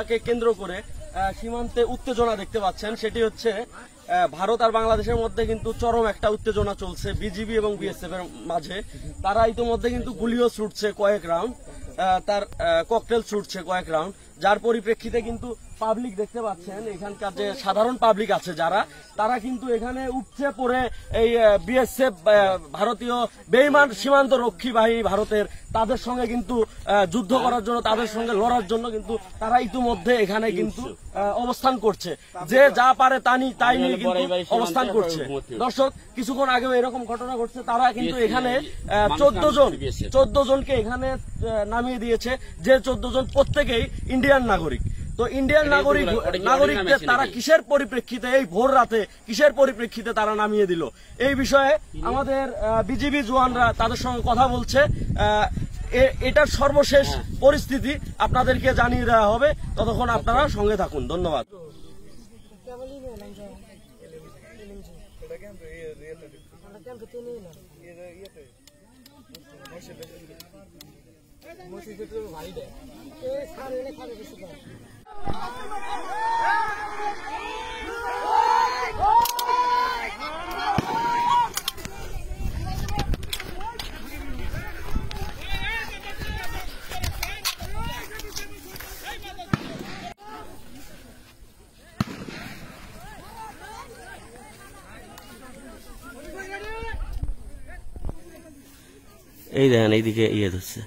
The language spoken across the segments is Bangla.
কে কেন্দ্র করে সীমান্তে উত্তেজনা দেখতে পাচ্ছেন, সেটি হচ্ছে ভারত আর বাংলাদেশের মধ্যে কিন্তু চরম একটা উত্তেজনা চলছে বিজিবি এবং বিএসএফ এর মাঝে। তারা ইতিমধ্যে কিন্তু গুলিও ছুটছে কয়েক রাউন্ড, তার ককটেল ছুটছে কয়েক রাউন্ড, যার পরিপ্রেক্ষিতে কিন্তু পাবলিক দেখতে পাচ্ছেন এখানকার যে সাধারণ পাবলিক আছে যারা, তারা কিন্তু এখানে উপচে পড়ে এই বিএসএফ ভারতীয় বেইমান সীমান্ত রক্ষী বাহিনী ভারতের, তাদের সঙ্গে কিন্তু যুদ্ধ করার জন্য, তাদের সঙ্গে লড়ার জন্য কিন্তু তারা ইতিমধ্যে এখানে কিন্তু অবস্থান করছে। যে যা পারে তাই নিয়ে কিন্তু অবস্থান করছে। দর্শক, কিছুক্ষণ আগেও এরকম ঘটনা ঘটছে। তারা কিন্তু এখানে 14 জনকে এখানে নামিয়ে দিয়েছে, যে 14 জন প্রত্যেকেই ইন্ডিয়ান নাগরিক। তো ইন্ডিয়ান নাগরিকদের তারা কিসের পরিপ্রেক্ষিতে এই ভোর রাতে কিসের পরিপ্রেক্ষিতে তারা নামিয়ে দিল, এই বিষয়ে আমাদের বিজিবি জওয়ানরা তাদের সঙ্গে কথা বলছে। এটার সর্বশেষ পরিস্থিতি আপনাদেরকে জানিয়ে দেওয়া হবে, ততক্ষণ আপনারা সঙ্গে থাকুন। ধন্যবাদ। এই দেখেন, এইদিকে ইয়ে ধরছে।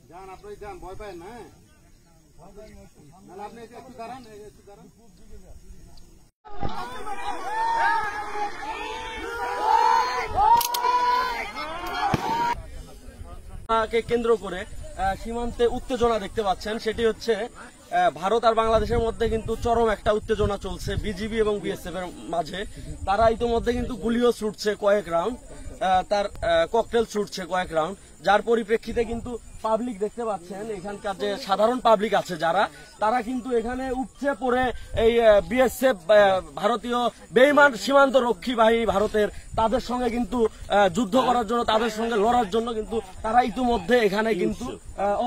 যান, আপনি যান, ভয় পায় না, আপনি একটু দাঁড়ান, কে কেন্দ্র করে সীমান্তে উত্তেজনা দেখতে পাচ্ছেন, সেটি হচ্ছে ভারত আর বাংলাদেশের মধ্যে কিন্তু চরম একটা উত্তেজনা চলছে বিজিবি এবং বিএসএফ এর মাঝে। তারা ইতিমধ্যে কিন্তু গুলিও ছুটছে কয়েক রাউন্ড, তার ককটেল ছুটছে কয়েক রাউন্ড, যার পরিপ্রেক্ষিতে কিন্তু পাবলিক দেখতে পাচ্ছেন এখানকার যে সাধারণ পাবলিক আছে যারা, তারা কিন্তু এখানে উপচে পড়ে এই বিএসএফ ভারতীয় বেইমান সীমান্ত রক্ষী বাহিনী ভারতের, তাদের সঙ্গে কিন্তু যুদ্ধ করার জন্য, তাদের সঙ্গে লড়ার জন্য কিন্তু তারা ইতিমধ্যে এখানে কিন্তু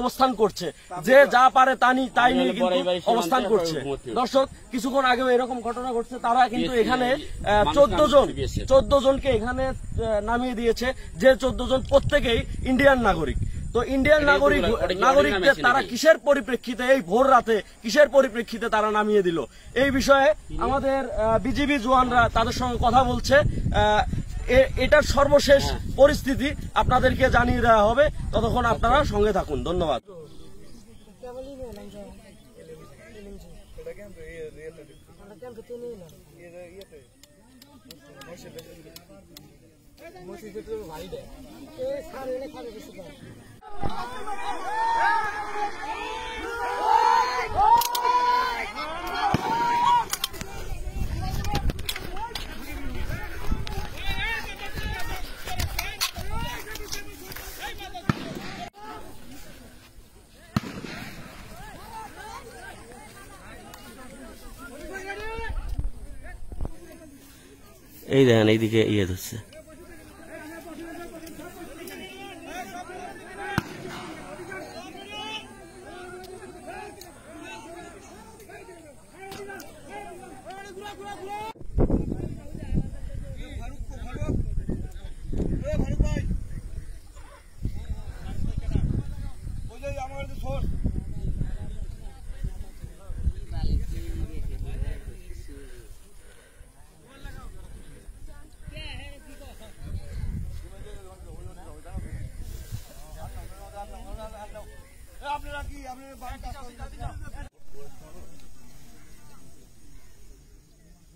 অবস্থান করছে। যে যা পারে তাই নিয়ে কিন্তু অবস্থান করছে। দর্শক, কিছুক্ষণ আগেও এরকম ঘটনা ঘটছে। তারা কিন্তু এখানে 14 জনকে এখানে নামিয়ে দিয়েছে, যে 14 জন প্রত্যেকেই ইন্ডিয়ান নাগরিক। তো ইন্ডিয়ান নাগরিকদের তারা কিসের পরিপ্রেক্ষিতে এই ভোর রাতে কিসের পরিপ্রেক্ষিতে তারা নামিয়ে দিল, এই বিষয়ে আমাদের বিজিবি জওয়ানরা তাদের সঙ্গে কথা বলছে। এটার সর্বশেষ পরিস্থিতি আপনাদেরকে জানিয়ে দেওয়া হবে, ততক্ষণ আপনারা সঙ্গে থাকুন। ধন্যবাদ। এই দেখেন, এইদিকে ইয়ে ধরছে।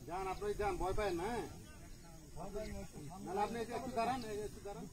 যান আপনি যান ভয় পায় না, নাহলে আপনি একটু দাঁড়ান, একটু দাঁড়ান।